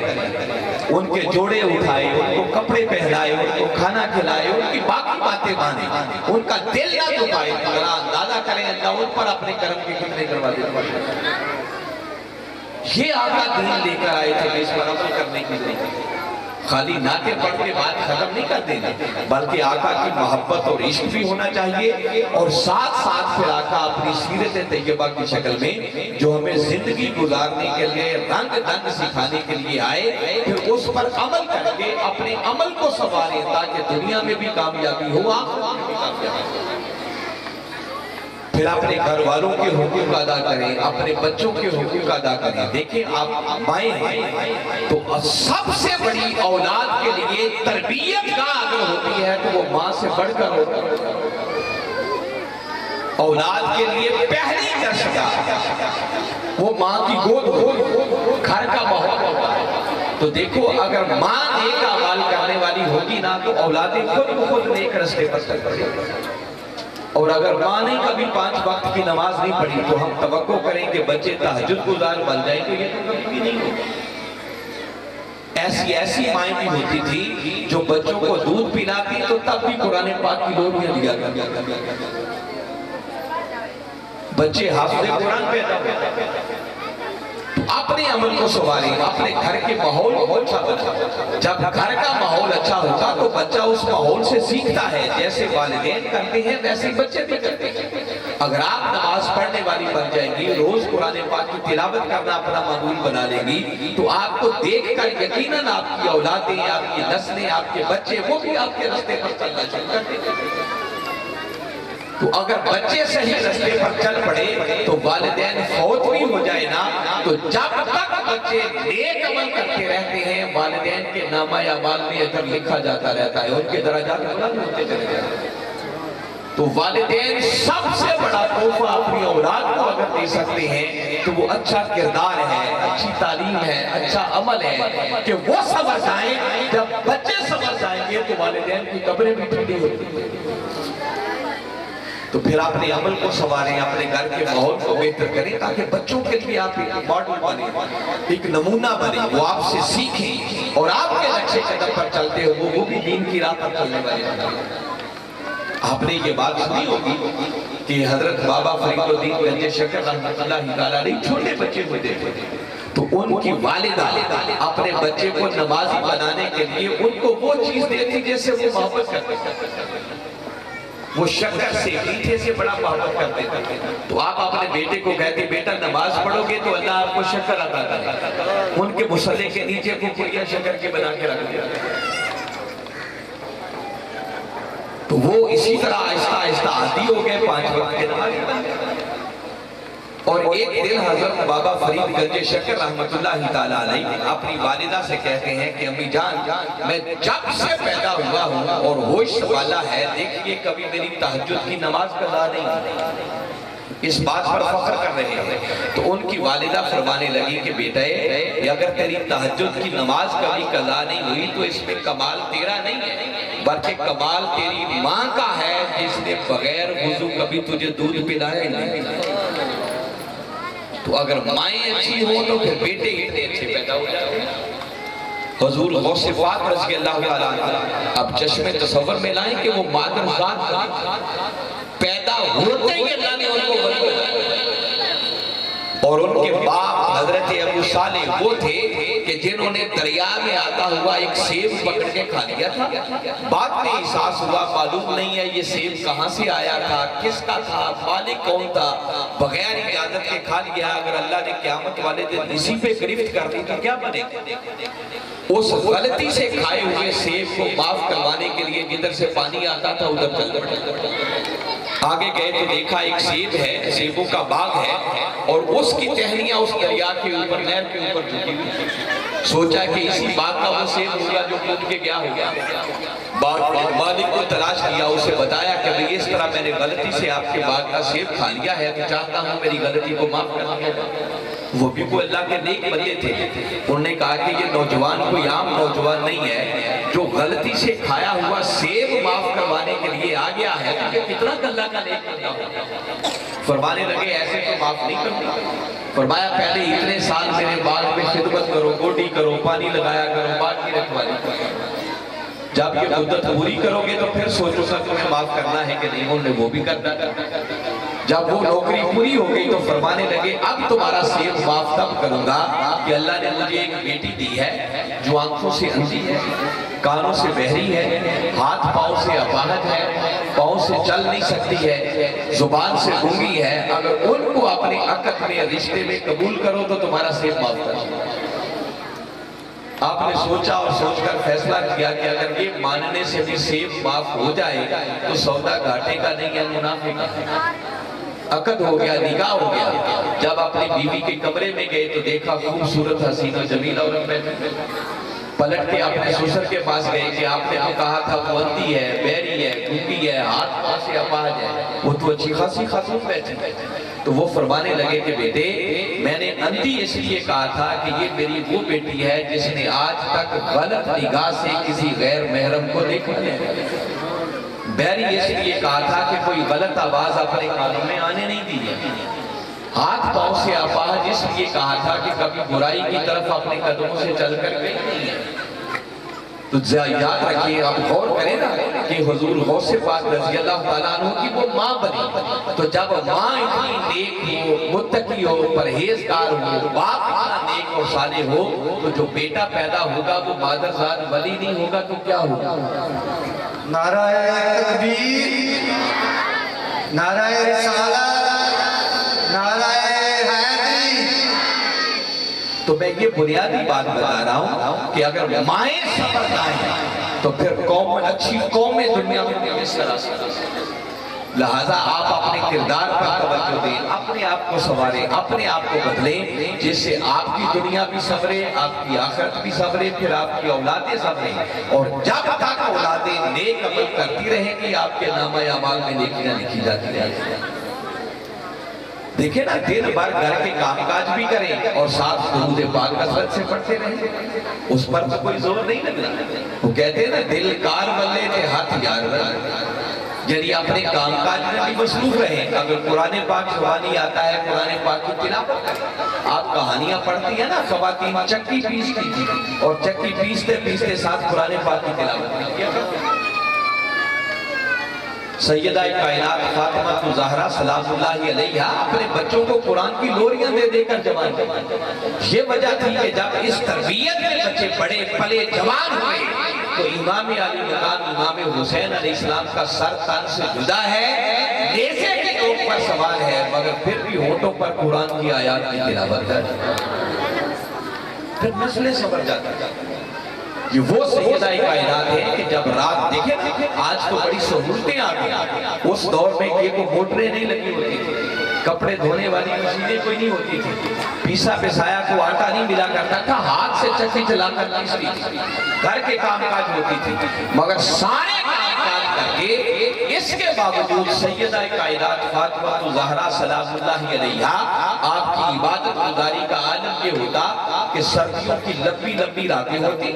ان کے جوڑے اٹھائے، ان کو کپڑے پہنائے، ان کو کھانا کھلائے، ان کی باقی باتیں مانے، ان کا دل نہ دکھائے، ذرا اندازہ کریں اللہ ان پر اپنے کرم کے کتنے دروازے کھولے. یہ آقا دین لے کر آئے تھے کہ اس پر عمل کرنے کی نہیں. خالی نعتیں پڑھ کے بات ختم نہیں کر دینا، بلکہ آقا کی محبت اور عشق بھی ہونا چاہیے. اور ساتھ ساتھ پھر آقا اپنی سیرت طیبہ کی شکل میں جو ہمیں زندگی گزارنے کے لیے رنگ ڈھنگ سکھانے کے لیے آئے، پھر اس پر عمل کر کے اپنے عمل کو سنواریں تاکہ دنیا میں بھی کامیابی ہو، آخرت میں بھی کامیابی ہو. پھر اپنے گھر والوں کے حقوق ادا کریں، اپنے بچوں کے حقوق ادا کریں. دیکھیں آپ مائیں ہیں تو سب سے بڑی اولاد کے لیے تربیت کا اگر ہوتی ہے تو وہ ماں سے بڑھ کر ہوتا ہے. اولاد کے لیے پہلی دستگاہ وہ ماں کی گود ہو، گھر کا ماحول ہوتا ہے۔ تو دیکھو اگر ماں نیک اعمال کرنے والی ہوگی نا تو اولادیں خود بخود نیک راستے پر چل پڑیں گی۔ اور اگر ماں نے کبھی 5 وقت کی نماز نہیں پڑھی تو ہم توقع کریں کہ بچے تہجد گزار بن جائیں، تو یہ تو کبھی بھی نہیں ہوگا۔ ایسی مائیں بھی ہوتی تھی جو بچوں کو دودھ پلاتی تو تب بھی قرآن پاک کی لوریاں دیا کرتی۔ بچے حافظ قرآن پیدا ہوتے، اپنے عمل کو سنواریں، اپنے گھر کے ماحول کو اچھا بنائیں۔ جب گھر کا ماحول اچھا ہوتا تو بچہ اس ماحول سے سیکھتا ہے، جیسے والدین کرتے ہیں ویسے بچے بھی کرتے ہیں۔ اگر آپ نماز پڑھنے والی بن جائیں گی، روز قرآن پاک کی تلاوت کرنا اپنا معمول بنا لیں گی، تو آپ کو دیکھ کر یقیناً آپ کی اولادیں، آپ کی نسلیں، آپ کے بچے وہ بھی آپ کے راستے پر چلنا شروع کر دیں گے۔ تو اگر بچے صحیح راستے پر چل پڑے تو والدین فوت بھی ہو جائے نا، تو جب تک بچے نیک عمل کرتے رہتے ہیں والدین کے نامہ اعمال میں اجر لکھا جاتا رہتا ہے، ان کے درجات بلند ہوتے چلے جاتے ہیں۔ تو والدین سب سے بڑا تحفہ اپنی اولاد کو اگر دے سکتے ہیں تو وہ اچھا کردار ہے، اچھی تعلیم ہے، اچھا عمل ہے کہ وہ سمجھ جائیں۔ جب بچے سمجھ جائیں گے تو والدین کی قبریں بھی ٹھنڈی ہوتی ہیں۔ تو پھر اپنے عمل کو سنواریں، اپنے گھر کے ماحول کو بہتر کریں تاکہ بچوں کے لیے آپ ایک ماڈل بنیں، ایک نمونہ بنیں، وہ آپ سے سیکھیں اور آپ کے نقشے قدم پر چلتے ہو وہ بھی دین کی راہ پر چلنے والے بنیں۔ آپ نے یہ بات سنی ہوگی کہ حضرت بابا فرید الدین گنج شکر رحمۃ اللہ تعالیٰ علیہ چھوٹے بچے ہوتے تھے تو ان کی والدہ اپنے بچے کو نمازی بنانے کے لیے ان کو وہ چیز دیتی جیسے وہ محبت کرتے تھے۔ وہ شکر سے، میٹھے سے بڑا محبت کرتے تھے۔ تو آپ اپنے بیٹے کو کہتے بیٹا نماز پڑھو گے تو اللہ آپ کو شکر عطا کرے، ان کے مصلے کے نیچے کو پڑیا شکر کے بنا کے رکھ دیا۔ تو وہ اسی طرح آہستہ آہستہ عادی ہو گئے 5 وقت کے نماز۔ اور ایک دن حضرت بابا فرید گنج شکر رحمت اللہ تعالیٰ علیہ اپنی والدہ سے کہتے ہیں کہ امی جان میں جب سے پیدا ہوا ہوں اور ہوش سنبھالا ہے دیکھیے کبھی میری تہجد کی نماز قضا نہیں، اس بات پر فخر کر رہے ہیں۔ تو ان کی والدہ فرمانے لگی کہ بیٹے اگر تیری تہجد کی نماز کبھی قضا نہیں ہوئی تو اس میں کمال تیرا نہیں ہے بلکہ کمال تیری ماں کا ہے جس نے بغیر وضو کبھی تجھے دودھ پلایا ہی نہیں۔ تو اگر مائیں اچھی ہوں تو پھر بیٹے اتنے اچھے پیدا ہو جاتے ہیں۔ حضور غوث پاک رضی اللہ تعالیٰ عنہ اب چشم تصور میں لائیں کہ وہ مادر ذات پیدا ہوتے ہی اللہ نے ان کو بنایا اور ان کے باپ حضرت ابو صالح وہ تھے کہ جنہوں نے دریا میں آتا ہوا ایک سیب پکڑ کے کھا لیا تھا۔ بعد میں احساس ہوا معلوم نہیں ہے یہ سیب کہاں سے آیا تھا، کس کا تھا، مالک کون تھا، بغیر اجازت کے کھا لیا۔ اگر اللہ نے قیامت والے دن اسی پہ گرفت کر دی تو کیا بنے گا؟ اس غلطی سے کھائے ہوئے سیب کو معاف کروانے کے لیے جدھر سے پانی آتا تھا ادھر چل پڑے۔ آگے گئے تو دیکھا ایک سیب ہے، سیبوں کا باغ ہے اور اس کی ٹہنیاں اس دریا کے اوپر، نہر کے اوپر جھکی ہوئی۔ سوچا کہ اسی باغ کا وہ سیب ہوگا جو کود کے گیا ہوگا۔ مالک کو تلاش کیا، اسے بتایا کہ بھئی اس طرح میں نے غلطی سے آپ کے باغ کا سیب کھا لیا ہے تو چاہتا ہوں میری غلطی کو معاف کر دیا۔ وہ بھی کوئی اللہ کے نیک بندے تھے، انہوں نے کہا کہ یہ نوجوان کوئی عام نوجوان نہیں ہے جو غلطی سے کھایا ہوا سیب معاف کروانے کے لیے آ گیا ہے تو یہ کتنا اللہ کا نیک بندہ ہوگا۔ فرمانے لگے ایسے تو معاف نہیں کرتا۔ فرمایا پہلے اتنے سال میرے باغ میں خدمت کرو، گوڈی کرو، پانی لگایا کرو، باغ کی رکھوالی کرو، جب یہ مدت پوری کرو گے تو پھر سوچو سر تمہیں معاف کرنا ہے کہ نہیں۔ انہوں نے وہ بھی کرنا۔ جب وہ نوکری پوری ہو گئی تو فرمانے لگے اب تمہارا سیب معاف تب کروں گا کہ اللہ نے مجھے ایک بیٹی دی ہے جو آنکھوں سے اندھی ہے، کانوں سے بہری ہے، ہاتھ پاؤں سے اپاہج ہے، پاؤں سے چل نہیں سکتی ہے، زبان سے گونگی ہے۔ اگر ان کو اپنے عقد میں رشتے میں قبول کرو تو تمہارا سیب معاف کر دوں۔ آپ نے سوچا اور سوچ کر فیصلہ کیا کہ اگر یہ ماننے سے بھی سیب معاف ہو جائے تو سودا گھاٹے کا نہیں ہے، منافع کا ہے۔ عقد ہو گیا، نکاح ہو گیا۔ جب اپنی بیوی کے کمرے میں گئے تو دیکھا خوبصورت حسین و جمیلہ عورت بیٹھی۔ پلٹ کے اپنے سسر کے پاس گئے کہ آپ نے تو کہا تھا وہ اندھی ہے، بیری ہے، گھوٹی ہے، ہاتھ پاؤں سے اپاہج ہے، وہ تو اچھی خاصی خاتون بیٹھی۔ تو وہ فرمانے لگے کہ بیٹے میں نے اندھی اس لیے کہا تھا کہ یہ میری وہ بیٹی ہے جس نے آج تک غلط نگاہ سے کسی غیر محرم کو دیکھا ہے۔ بیری اس لیے کہا تھا کہ کوئی غلط آواز اپنے کانوں میں آنے نہیں دی ہے۔ ہاتھ پاؤں سے اپاہج اس لیے کہا تھا کہ کبھی برائی کی طرف اپنے قدموں سے چل کر گئی نہیں ہے۔ تو یاد رکھیے، آپ غور کریں نا کہ حضور غوث پاک رضی اللہ تعالیٰ عنہ کی وہ ماں بنی، تو جب ماں اتنی نیک ہو، متقی ہو، پرہیزگار ہو، باپ اتنا نیک اور صالح ہو، تو جو بیٹا پیدا ہوگا وہ مادرزاد ولی نہیں ہوگا تو کیا ہوگا؟ نعرہ تکبیر، نعرہ رسالت، نعرہ حیدری۔ تو میں یہ بنیادی بات بتا رہا ہوں کہ اگر مائیں صبر لائیں تو پھر قوم اچھی قومیں دنیا میں اس طرح سے۔ لہذا آپ اپنے کردار پر توجہ دیں، اپنے آپ کو سنواریں، اپنے آپ کو بدلیں، جس سے آپ کی دنیا بھی سنورے، آپ کی آخرت بھی سنورے، پھر آپ کی اولادیں سنوریں۔ اور جب تک اولادیں نیک عمل کرتی رہیں گی آپ کے نامہ اعمال میں نیکیاں لکھی جاتی رہیں گی۔ دیکھیں نا، دن بھر گھر کے کام کاج بھی کریں اور ساتھ درود پاک کثرت سے پڑھتے رہیں، اس پر تو کوئی زور نہیں لگنا۔ وہ کہتے ہیں نا، دل کار بلے تھے ہاتھ یار بلے، یعنی اپنے کام کاج میں بھی مصروف رہیں۔ اگر قرآن پاک زبانی آتا ہے، قرآن پاک کی تلاوت کریں۔ آپ کہانیاں پڑھتی ہیں نا، خواتین چکی پیستی تھی اور چکی پیستے پیستے ساتھ قرآن پاک کی تلاوت کیا کرتی ہیں۔ سیدہ کائنات فاطمہ زہرا سلام اللہ علیہ اپنے بچوں کو قرآن کی لوریاں دے دے کر جوان کی۔ یہ وجہ تھی کہ جب اس تربیت میں بچے بڑے پلے جوان ہوئے تو امام علی مقام امام حسین علیہ السلام کا سر تن سے جدا ہے، نیزے کے نوک پر سوار ہے، مگر پھر بھی ہونٹوں پر قرآن کی آیات کی تلاوت ہے۔ پھر مسئلے سمجھ جاتا ہے۔ یہ وہ سیدہ کائنات ہے کہ جب رات دیکھیں نا، آج تو بڑی سہولتیں آ گئی، اس دور میں یہ کو موٹریں نہیں لگی ہوتی تھی، کپڑے دھونے والی مشینیں کوئی نہیں ہوتی تھی، پیسا پسایا کو آٹا نہیں ملا کرتا تھا، ہاتھ سے چکی چلا کر پیستی تھی، گھر کے کام کاج ہوتی تھی، مگر سارے کام کاج کر کے اس کے باوجود سیدہ کائنات فاطمہ زہرا سلام اللہ علیہ آپ کی عبادت گزاری کا عالم یہ ہوتا کہ سردیوں کی لمبی لمبی راتیں ہوتی،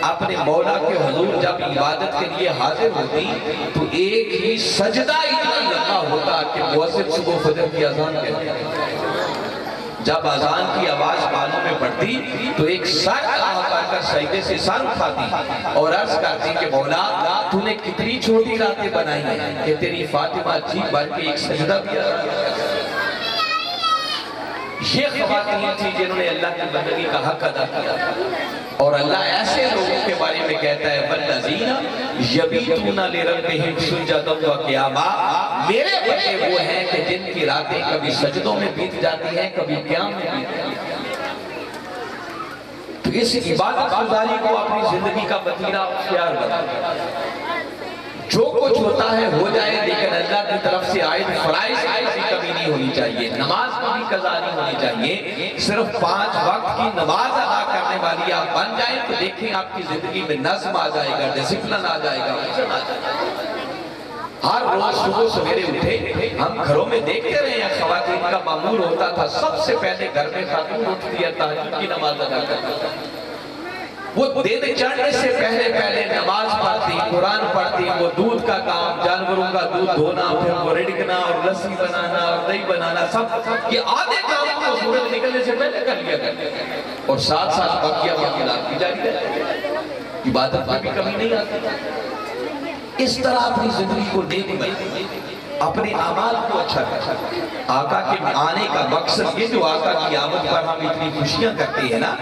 اپنے مولا کے حضور جب عبادت کے لیے حاضر ہوتی تو ایک ہی سجدہ اتنا لمبا ہوتا کہ مؤذن صبح فجر کی اذان کہتے ہیں۔ جب اذان کی آواز کانوں میں پڑتی تو ایک سر کر کر سجدے سے سر اٹھاتی اور عرض کرتی کہ مولا تو نے کتنی چھوٹی راتیں بنائی ہیں کہ تیری فاطمہ جی بھر کے ایک سجدہ بھی ادا کیا۔ یہ خواتین تھی جنہوں نے اللہ کی بندگی کا حق ادا کیا، اور اللہ ایسے لوگوں کے بارے میں کہتا ہے وَالَّذِينَ يَبِيتُونَ لِرَبِّهِمْ سُجَّدًا وَقِيَامًا، میرے بندے وہ ہیں کہ جن کی راتیں کبھی سجدوں میں بیت جاتی ہیں، کبھی قیام میں بیت جاتی ہیں۔ تو اس عبادت گزاری کو اپنی زندگی کا وسیلہ اختیار بنا، جو کچھ ہوتا ہے ہو جائے، لیکن اللہ کی طرف سے عائد فرائض کی کمی نہیں ہونی چاہیے، نماز کی بھی قضا نہیں ہونی چاہیے، صرف 5 وقت کی نماز ادا کرنے والی آپ بن جائیں تو دیکھیں آپ کی زندگی میں نظم آ جائے گا، ڈسپلن آ جائے گا، وزن آ جائے گا۔ ہر روز صبح سویرے اٹھے، ہم گھروں میں دیکھتے رہے ہیں خواتین کا معمول ہوتا تھا، سب سے پہلے گھر میں خاتون اٹھتی ہے، تہجد کی نماز ادا کرتی ہے، وہ دن چڑھنے سے پہلے نماز پڑھتی، قرآن پڑھتی، وہ دودھ کا کام، جانوروں کا دودھ دھونا، پھر وہ رڑکنا اور لسی بنانا اور دہی بنانا، سب یہ آدھے کام کو سورج نکلنے سے پہلے کر لیا کرتے ہیں، اور ساتھ ساتھ بقیہ معاملات کی جاری ہے، عبادت میں بھی کمی نہیں آتی۔ اس طرح اپنی زندگی کو نیک بنائیں، اپنے اعمال کو اچھا کریں۔ آقا کے آنے کا مقصد یہ جو آقا کی آمد پر ہم اتنی خوشیاں کرتے ہیں نا،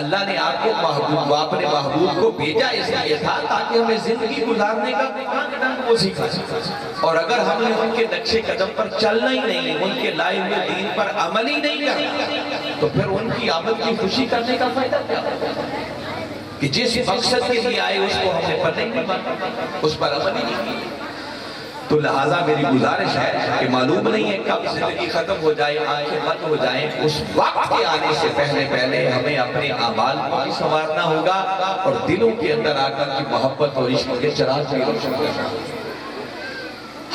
اللہ نے آپ کو محبوب، اپنے محبوب کو بھیجا اس لیے تھا تاکہ ہمیں زندگی گزارنے کا ڈھنگ وہ سکھا سکے، اور اگر ہم نے ان کے نقشے قدم پر چلنا ہی نہیں، ان کے لائے ہوئے دین پر عمل ہی نہیں کرنا، تو پھر ان کی آمد کی خوشی کرنے کا فائدہ کیا ہوگا؟ کہ جس مقصد کے لیے آئے اس کو ہم نے پر نہیں مانا، اس پر عمل ہی نہیں کیا۔ تو لہٰذا میری گزارش ہے کہ معلوم نہیں ہے کب زندگی ختم ہو جائے، آنکھیں بند ہو جائیں، اس وقت کے آنے سے پہلے ہمیں اپنے اعمال کو بھی سنوارنا ہوگا اور دلوں کے اندر آ کر کی محبت اور عشق کے چراغ بھی روشن کرنا ہوگا۔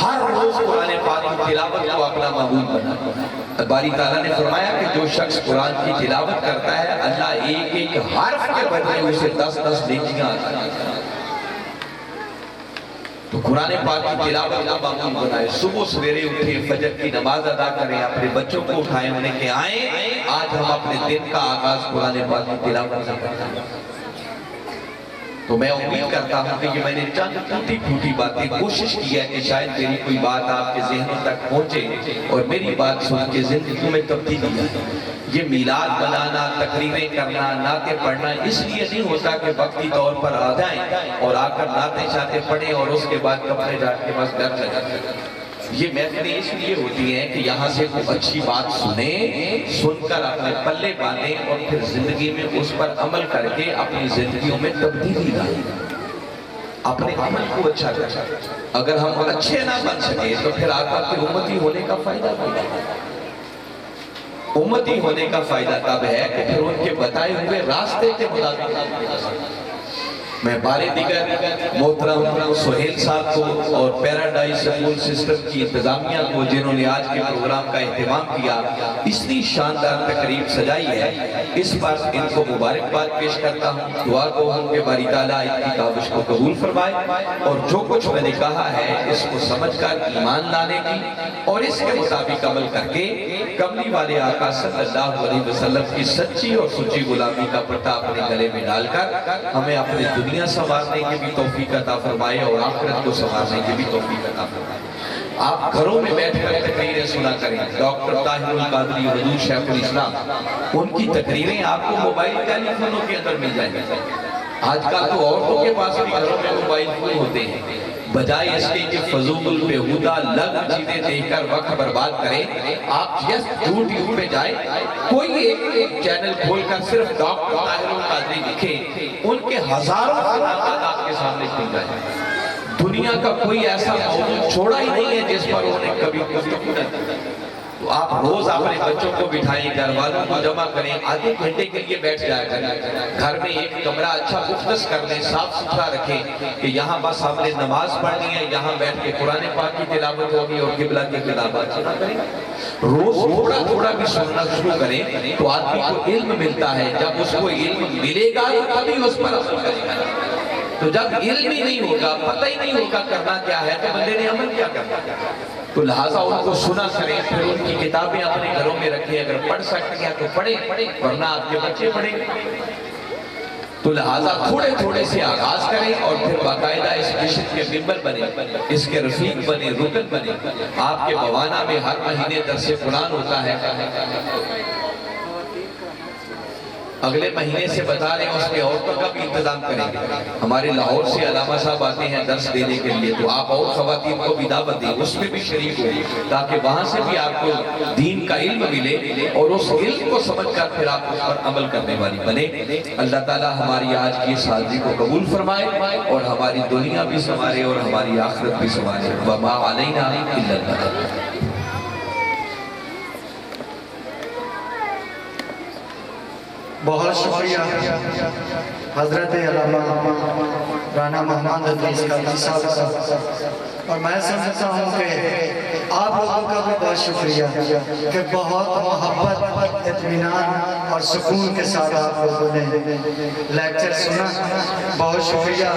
ہر روز قرآن پاک کی تلاوت کو اپنا معمول بنا۔ باری تعالیٰ نے فرمایا کہ جو شخص قرآن کی تلاوت کرتا ہے اللہ ایک ایک حرف کے بدلے اسے 10 نیکیاں عطا کرتا ہے۔ تو قرآن پاک کی تلاوت کا معمول بنائے، صبح سویرے اٹھیں، فجر کی نماز ادا کریں، اپنے بچوں کو اٹھائیں، انہیں کہ آئیں آج ہم اپنے دن کا آغاز قرآن پاک کی تلاوت سے کرتے ہیں۔ تو میں امید کرتا ہوں کہ یہ میں نے چند ٹوٹی پھوٹی باتیں کوشش کی ہے کہ شاید میری کوئی بات آپ کے ذہنوں تک پہنچے اور میری بات سن کے زندگیوں میں تبدیلی آئے۔ یہ میلاد بنانا، تقریریں کرنا، نعتیں پڑھنا اس لیے نہیں ہوتا کہ وقتی طور پر آ جائیں اور آ کر نعتیں شاعتیں پڑھیں اور اس کے بعد کپڑے جا کے بس گھر چلے جائیں۔ یہ محفلیں اس لیے ہوتی ہیں کہ یہاں سے کوئی اچھی بات سنیں، سن کر اپنے پلے باندھیں اور پھر زندگی میں اس پر عمل کر کے اپنی زندگیوں میں تبدیلی لائیں، اپنے عمل کو اچھا کریں۔ اگر ہم اچھے نہ بن سکے تو پھر آقا کے امتی ہونے کا فائدہ نہیں ہے۔ امتی ہونے کا فائدہ تب ہے کہ پھر ان کے بتائے ہوئے راستے کے مطابق۔ میں بارے دیگر محترم سہیل صاحب کو اور پیراڈائز سکول سسٹم کی انتظامیہ کو جنہوں نے آج کے پروگرام کا اہتمام کیا، اتنی شاندار تقریب سجائی ہے، اس پر ان کو مبارکباد پیش کرتا ہوں۔ دعا کو ہوں کہ باری تعالیٰ ان کی کاوش کو قبول فرمائے اور جو کچھ میں نے کہا ہے اس کو سمجھ کر ایمان لانے کی اور اس کے مطابق عمل کر کے کملی والے آقا صلی اللہ علیہ وسلم کی سچی اور سچی غلامی کا پٹا اپنے گلے میں ڈال کر ہمیں اپنے دنیا سنوارنے کی بھی توفیق عطا فرمائے اور آخرت کو سنوارنے کی بھی توفیق عطا فرمائے۔ آپ گھروں میں بیٹھ کر تقریریں سنا کریں۔ ڈاکٹر طاہر القادری حضور شیخ الاسلام، ان کی تقریریں آپ کو موبائل ٹیلی فونوں کے اندر مل جائیں گے۔ آج کل تو عورتوں کے پاس بھی گھروں میں موبائل فون ہوتے ہیں، بجائے اس کے کہ فضول بےہودہ لغو چیزیں دیکھ کر وقت برباد کریں، آپ یوٹیوب پہ جائیں، کوئی ایک چینل کھول کر صرف ڈاکٹر طاہر القادری لکھیں، ان کے ہزاروں خطرات آپ کے سامنے کھل جائیں۔ دنیا کا کوئی ایسا موضوع چھوڑا ہی نہیں ہے جس پر انہیں کبھی گفتگو نہ کی۔ تو آپ روز اپنے بچوں کو بٹھائیں، گھر والوں کو جمع کریں، آدھے گھنٹے کے لیے بیٹھ جایا کریں، گھر میں ایک کمرہ اچھا مختص کر لیں، صاف ستھرا رکھیں کہ یہاں بس ہم نے نماز پڑھنی ہے، یہاں بیٹھ کے قرآن پاک کی تلاوت ہوگی اور قبلہ کی تلاوت سنا کریں۔ روز تھوڑا تھوڑا بھی سننا شروع کریں تو آدمی کو علم ملتا ہے، جب اس کو علم ملے گا تبھی اس پر عمل کرے گا۔ تو جب علم ہی نہیں ہوگا، پتہ ہی نہیں ہوگا کرنا کیا ہے، تو بندے نے عمل کیا کرنا ہے۔ تو لہٰذا ان کو سنا کریں، پھر ان کی کتابیں اپنے گھروں میں رکھیں، اگر پڑھ سکتے ہیں تو پڑھیں، ورنہ آپ کے بچے پڑھیں۔ تو لہٰذا تھوڑے تھوڑے سے آغاز کریں اور پھر باقاعدہ اس مشن کے ممبر بنے، اس کے رفیق بنے، رکن بنے۔ آپ کے بوانا میں ہر مہینے درس قرآن ہوتا ہے، اگلے مہینے سے بتا رہے ہیں اس میں عورتوں کا بھی انتظام کریں گے۔ ہمارے لاہور سے علامہ صاحب آتے ہیں درس دینے کے لیے، تو آپ اور خواتین کو بھی دعوت دیں، اس میں بھی شریک ہو تاکہ وہاں سے بھی آپ کو دین کا علم ملے اور اس علم کو سمجھ کر پھر آپ اس پر عمل کرنے والی بنے۔ اللہ تعالیٰ ہماری آج کی اس حاضری کو قبول فرمائے اور ہماری دنیا بھی سنوارے اور ہماری آخرت بھی سنوارے۔ وما علینا الا البلاغ۔ بہت شکریہ حضرت علامہ رانا محمد حفیظ قادری صاحب کا، اور میں سمجھتا ہوں کہ آپ لوگوں کا بھی بہت شکریہ کہ بہت محبت، اطمینان اور سکون کے ساتھ آپ لوگوں نے لیکچر سنا۔ بہت شکریہ۔